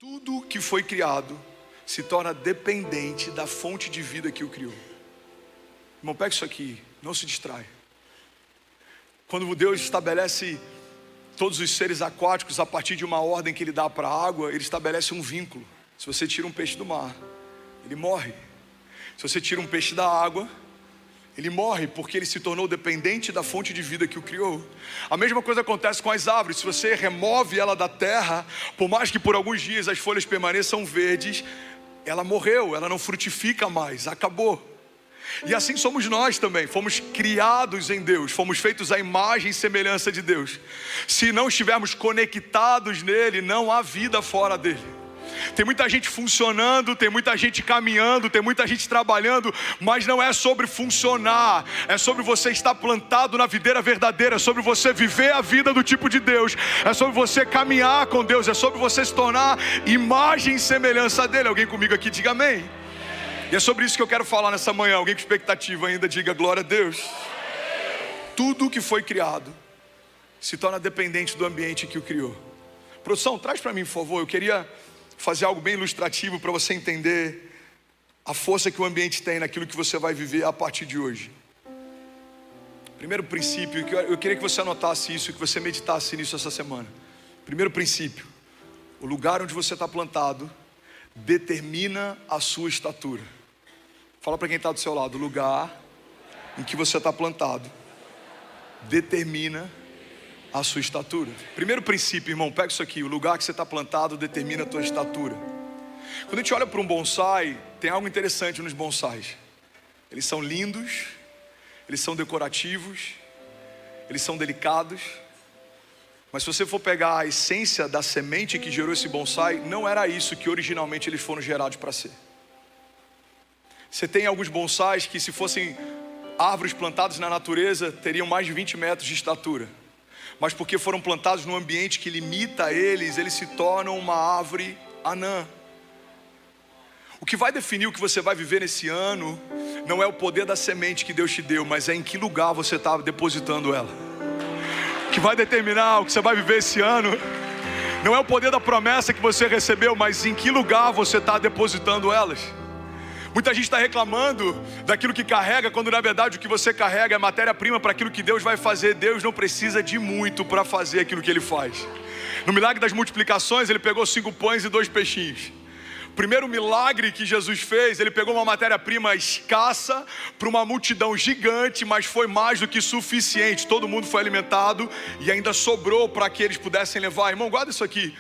Tudo que foi criado se torna dependente da fonte de vida que o criou. Irmão, pega isso aqui, não se distrai. Quando Deus estabelece todos os seres aquáticos a partir de uma ordem que Ele dá para a água, Ele estabelece um vínculo. Se você tira um peixe do mar, ele morre. Se você tira um peixe da água, ele morre porque ele se tornou dependente da fonte de vida que o criou. A mesma coisa acontece com as árvores. Se você remove ela da terra, por mais que por alguns dias as folhas permaneçam verdes, ela morreu, ela não frutifica mais, acabou. E assim somos nós também, fomos criados em Deus, fomos feitos à imagem e semelhança de Deus. Se não estivermos conectados nele, não há vida fora dele. Tem muita gente funcionando, tem muita gente caminhando, tem muita gente trabalhando, mas não é sobre funcionar, é sobre você estar plantado na videira verdadeira, é sobre você viver a vida do tipo de Deus, é sobre você caminhar com Deus, é sobre você se tornar imagem e semelhança dele. Alguém comigo aqui, diga amém. E é sobre isso que eu quero falar nessa manhã. Alguém com expectativa ainda, diga glória a Deus. Tudo que foi criado se torna dependente do ambiente que o criou. Produção, traz para mim, por favor. Eu queria fazer algo bem ilustrativo para você entender a força que o ambiente tem naquilo que você vai viver a partir de hoje. Primeiro princípio, eu queria que você anotasse isso, que você meditasse nisso essa semana. Primeiro princípio: o lugar onde você está plantado determina a sua estatura. Fala para quem está do seu lado: o lugar em que você está plantado determina a sua estatura. Primeiro princípio, irmão, pega isso aqui: o lugar que você está plantado determina a tua estatura. Quando a gente olha para um bonsai, tem algo interessante nos bonsais. Eles são lindos, eles são decorativos, eles são delicados. Mas se você for pegar a essência da semente que gerou esse bonsai, não era isso que originalmente eles foram gerados para ser. Você tem alguns bonsais que, se fossem árvores plantadas na natureza, teriam mais de 20 metros de estatura. Mas porque foram plantados num ambiente que limita eles, eles se tornam uma árvore anã. O que vai definir o que você vai viver nesse ano não é o poder da semente que Deus te deu, mas é em que lugar você está depositando ela. O que vai determinar o que você vai viver esse ano não é o poder da promessa que você recebeu, mas em que lugar você está depositando elas. Muita gente está reclamando daquilo que carrega, quando na verdade o que você carrega é matéria-prima para aquilo que Deus vai fazer. Deus não precisa de muito para fazer aquilo que Ele faz. No milagre das multiplicações, Ele pegou 5 pães e 2 peixinhos. O primeiro milagre que Jesus fez, Ele pegou uma matéria-prima escassa para uma multidão gigante, mas foi mais do que suficiente. Todo mundo foi alimentado e ainda sobrou para que eles pudessem levar. Irmão, guarda isso aqui.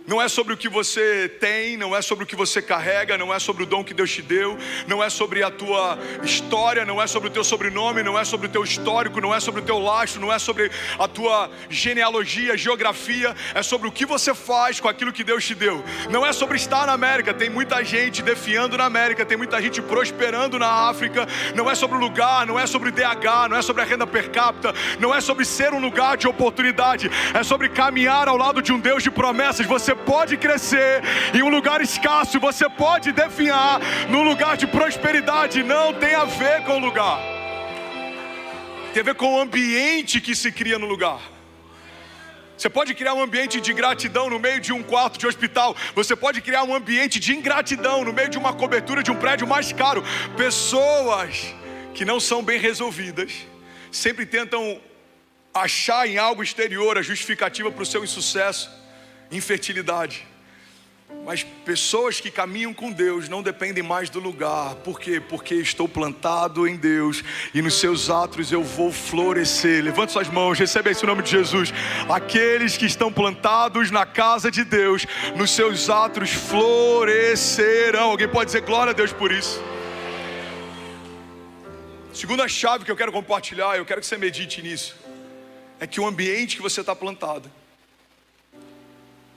Não é sobre o que você tem, não é sobre o que você carrega, não é sobre o dom que Deus te deu, não é sobre a tua história, não é sobre o teu sobrenome, não é sobre o teu histórico, não é sobre o teu lastro, não é sobre a tua genealogia, geografia, é sobre o que você faz com aquilo que Deus te deu. Não é sobre estar na América, tem muita gente defiando na América, tem muita gente prosperando na África. Não é sobre o lugar, não é sobre o DH, não é sobre a renda per capita, não é sobre ser um lugar de oportunidade, é sobre caminhar ao lado de um Deus de promessas. Você pode crescer em um lugar escasso, você pode definhar num lugar de prosperidade. Não tem a ver com o lugar, tem a ver com o ambiente que se cria no lugar. Você pode criar um ambiente de gratidão no meio de um quarto de hospital. Você pode criar um ambiente de ingratidão no meio de uma cobertura de um prédio mais caro. Pessoas que não são bem resolvidas sempre tentam achar em algo exterior a justificativa para o seu insucesso, infertilidade. Mas pessoas que caminham com Deus não dependem mais do lugar. Por quê? Porque estou plantado em Deus e nos seus átrios eu vou florescer. Levante suas mãos, receba esse nome de Jesus. Aqueles que estão plantados na casa de Deus, nos seus átrios florescerão. Alguém pode dizer glória a Deus por isso? Segunda chave que eu quero compartilhar, eu quero que você medite nisso, é que o ambiente que você está plantado,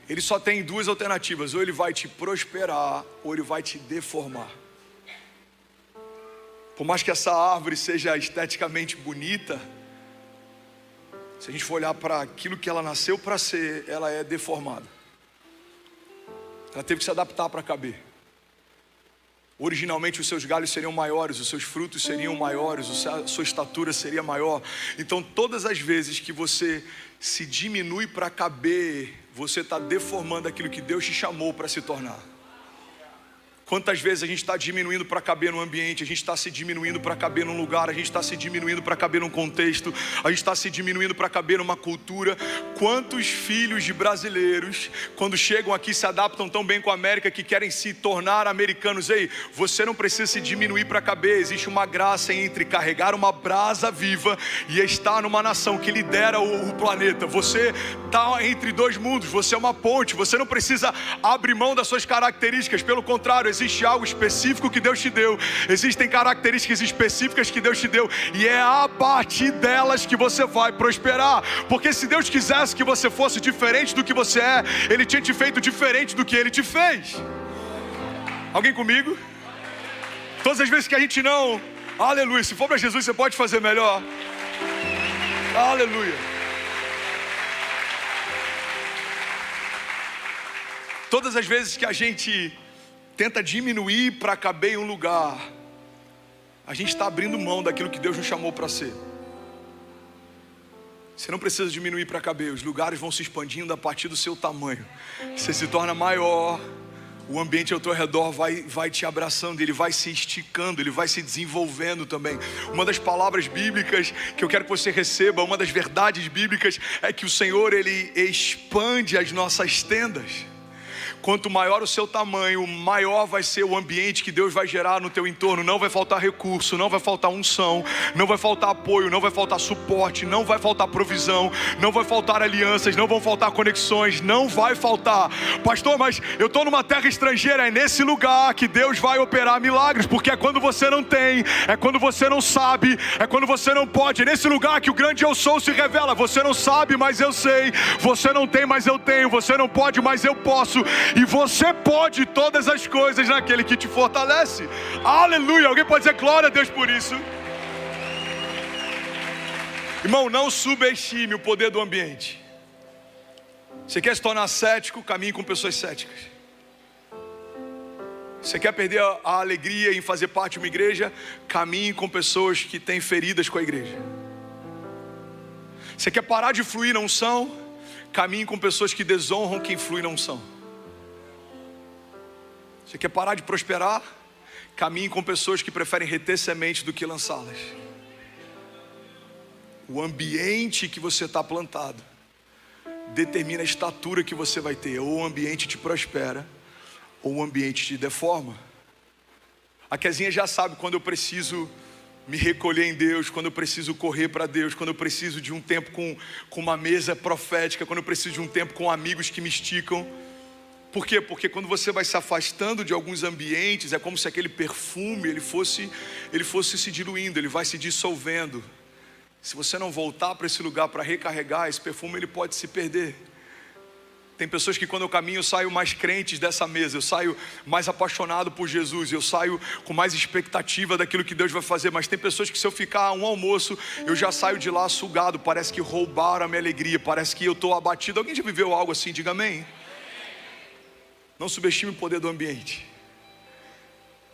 ele só tem 2 alternativas: ou ele vai te prosperar, ou ele vai te deformar. Por mais que essa árvore seja esteticamente bonita, se a gente for olhar para aquilo que ela nasceu para ser, ela é deformada. Ela teve que se adaptar para caber. Originalmente os seus galhos seriam maiores, os seus frutos seriam maiores, a sua estatura seria maior. Então todas as vezes que você se diminui para caber, você está deformando aquilo que Deus te chamou para se tornar. Quantas vezes a gente está diminuindo para caber no ambiente, a gente está se diminuindo para caber num lugar, a gente está se diminuindo para caber num contexto, a gente está se diminuindo para caber numa cultura. Quantos filhos de brasileiros, quando chegam aqui, se adaptam tão bem com a América que querem se tornar americanos? Ei, você não precisa se diminuir para caber. Existe uma graça entre carregar uma brasa viva e estar numa nação que lidera o planeta. Você está entre dois mundos, você é uma ponte, você não precisa abrir mão das suas características, pelo contrário, existe algo específico que Deus te deu, existem características específicas que Deus te deu, e é a partir delas que você vai prosperar. Porque se Deus quisesse que você fosse diferente do que você é, Ele tinha te feito diferente do que Ele te fez. Alguém comigo? Todas as vezes que a gente não, aleluia, se for para Jesus você pode fazer melhor, aleluia. Todas as vezes que a gente tenta diminuir para caber em um lugar, a gente está abrindo mão daquilo que Deus nos chamou para ser. Você não precisa diminuir para caber, os lugares vão se expandindo a partir do seu tamanho. Você se torna maior, o ambiente ao teu redor vai te abraçando, ele vai se esticando, ele vai se desenvolvendo também. Uma das palavras bíblicas que eu quero que você receba, uma das verdades bíblicas, é que o Senhor, Ele expande as nossas tendas. Quanto maior o seu tamanho, maior vai ser o ambiente que Deus vai gerar no teu entorno. Não vai faltar recurso, não vai faltar unção, não vai faltar apoio, não vai faltar suporte, não vai faltar provisão, não vai faltar alianças, não vão faltar conexões, não vai faltar. Pastor, mas eu estou numa terra estrangeira, é nesse lugar que Deus vai operar milagres, porque é quando você não tem, é quando você não sabe, é quando você não pode, é nesse lugar que o grande eu sou se revela. Você não sabe, mas eu sei, você não tem, mas eu tenho, você não pode, mas eu posso. E você pode todas as coisas naquele que te fortalece. Aleluia, alguém pode dizer glória a Deus por isso? Irmão, não subestime o poder do ambiente. Você quer se tornar cético? Caminhe com pessoas céticas. Você quer perder a alegria em fazer parte de uma igreja? Caminhe com pessoas que têm feridas com a igreja. Você quer parar de fluir na unção? Caminhe com pessoas que desonram quem flui na unção. Você quer parar de prosperar? Caminhe com pessoas que preferem reter semente do que lançá-las. O ambiente que você está plantado determina a estatura que você vai ter. Ou o ambiente te prospera, ou o ambiente te deforma. A Kezinha já sabe quando eu preciso me recolher em Deus, quando eu preciso correr para Deus, quando eu preciso de um tempo com uma mesa profética, quando eu preciso de um tempo com amigos que me esticam. Por quê? Porque quando você vai se afastando de alguns ambientes, é como se aquele perfume ele fosse se diluindo, ele vai se dissolvendo. Se você não voltar para esse lugar para recarregar, esse perfume ele pode se perder. Tem pessoas que quando eu caminho eu saio mais crentes dessa mesa, eu saio mais apaixonado por Jesus, eu saio com mais expectativa daquilo que Deus vai fazer. Mas tem pessoas que se eu ficar um almoço, eu já saio de lá sugado, parece que roubaram a minha alegria, parece que eu estou abatido. Alguém já viveu algo assim? Diga amém. Não subestime o poder do ambiente.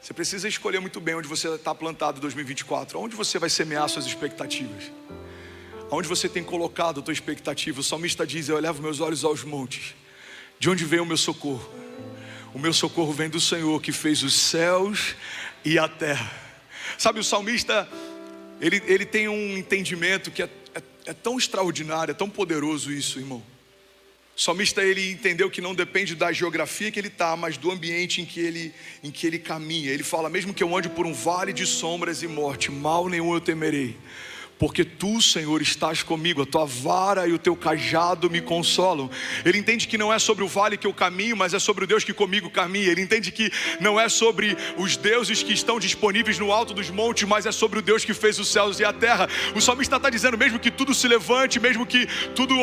Você precisa escolher muito bem onde você está plantado em 2024. Onde você vai semear suas expectativas. Onde você tem colocado a tua expectativa. O salmista diz: eu elevo meus olhos aos montes. De onde vem o meu socorro? O meu socorro vem do Senhor que fez os céus e a terra. Sabe, o salmista, ele tem um entendimento que é tão extraordinário, é tão poderoso isso, irmão. O salmista, ele entendeu que não depende da geografia que ele está, mas do ambiente em que ele caminha. Ele fala: mesmo que eu ande por um vale de sombras e morte, mal nenhum eu temerei, porque tu, Senhor, estás comigo, a tua vara e o teu cajado me consolam. Ele entende que não é sobre o vale que eu caminho, mas é sobre o Deus que comigo caminha. Ele entende que não é sobre os deuses que estão disponíveis no alto dos montes, mas é sobre o Deus que fez os céus e a terra. O salmista está dizendo: mesmo que tudo se levante, mesmo que tudo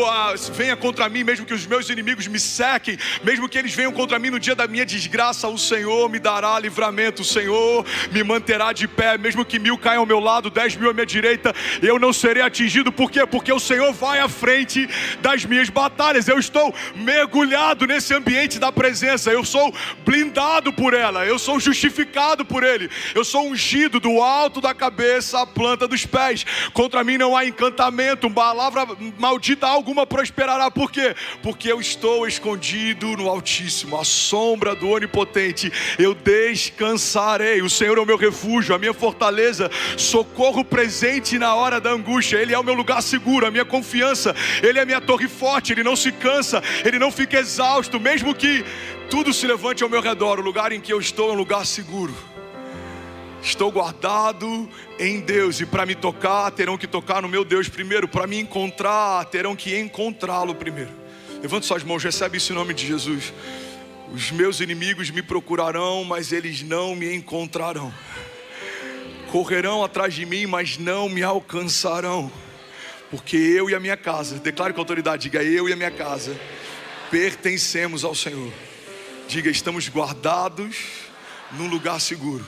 venha contra mim, mesmo que os meus inimigos me cerquem, mesmo que eles venham contra mim no dia da minha desgraça, o Senhor me dará livramento, o Senhor me manterá de pé. Mesmo que 1000 caiam ao meu lado, 10.000 à minha direita, eu não serei atingido. Por quê? Porque o Senhor vai à frente das minhas batalhas. Eu estou mergulhado nesse ambiente da presença. Eu sou blindado por ela. Eu sou justificado por Ele. Eu sou ungido do alto da cabeça à planta dos pés. Contra mim não há encantamento, palavra maldita alguma prosperará. Por quê? Porque eu estou escondido no Altíssimo, à sombra do Onipotente. Eu descansarei. O Senhor é o meu refúgio, a minha fortaleza, socorro presente na hora da angústia. Ele é o meu lugar seguro, a minha confiança. Ele é a minha torre forte. Ele não se cansa, Ele não fica exausto. Mesmo que tudo se levante ao meu redor, o lugar em que eu estou é um lugar seguro. Estou guardado em Deus. E para me tocar, terão que tocar no meu Deus primeiro. Para me encontrar, terão que encontrá-lo primeiro. Levante suas mãos, recebe isso em nome de Jesus. Os meus inimigos me procurarão, mas eles não me encontrarão. Correrão atrás de mim, mas não me alcançarão. Porque eu e a minha casa, declare com autoridade, diga: eu e a minha casa pertencemos ao Senhor. Diga: estamos guardados num lugar seguro.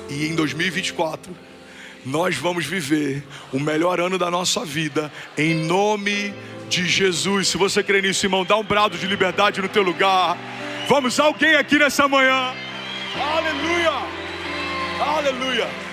E em 2024 nós vamos viver o melhor ano da nossa vida, em nome de Jesus. Se você crê nisso, irmão, dá um brado de liberdade no teu lugar. Vamos, alguém aqui nessa manhã. Aleluia, aleluia.